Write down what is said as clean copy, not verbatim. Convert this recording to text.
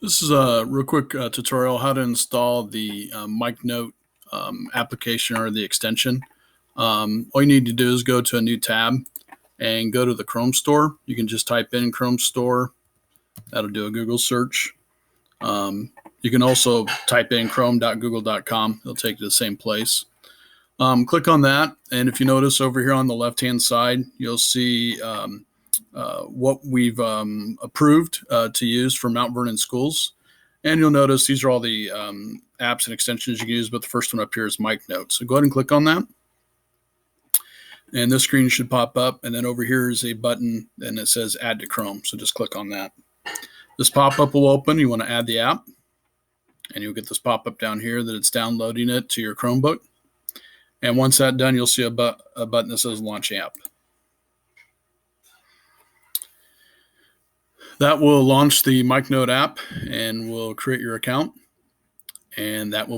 This is a real quick tutorial how to install the MicNote application or the extension. All you need to do is go to a new tab and go to the Chrome store. You can just type in Chrome store. That'll do a Google search. You can also type in chrome.google.com. It'll take you to the same place. Click on that, and if you notice over here on the left-hand side, you'll see what we've approved to use for Mount Vernon schools. And you'll notice these are all the apps and extensions you can use, but the first one up here is MicNote. So go ahead and click on that. And this screen should pop up, and then over here is a button, and it says Add to Chrome. So just click on that. This pop-up will open. You want to add the app, and you'll get this pop-up down here that it's downloading it to your Chromebook. And once that's done, you'll see a button that says Launch App. That will launch the MicNote app and will create your account, and that will bring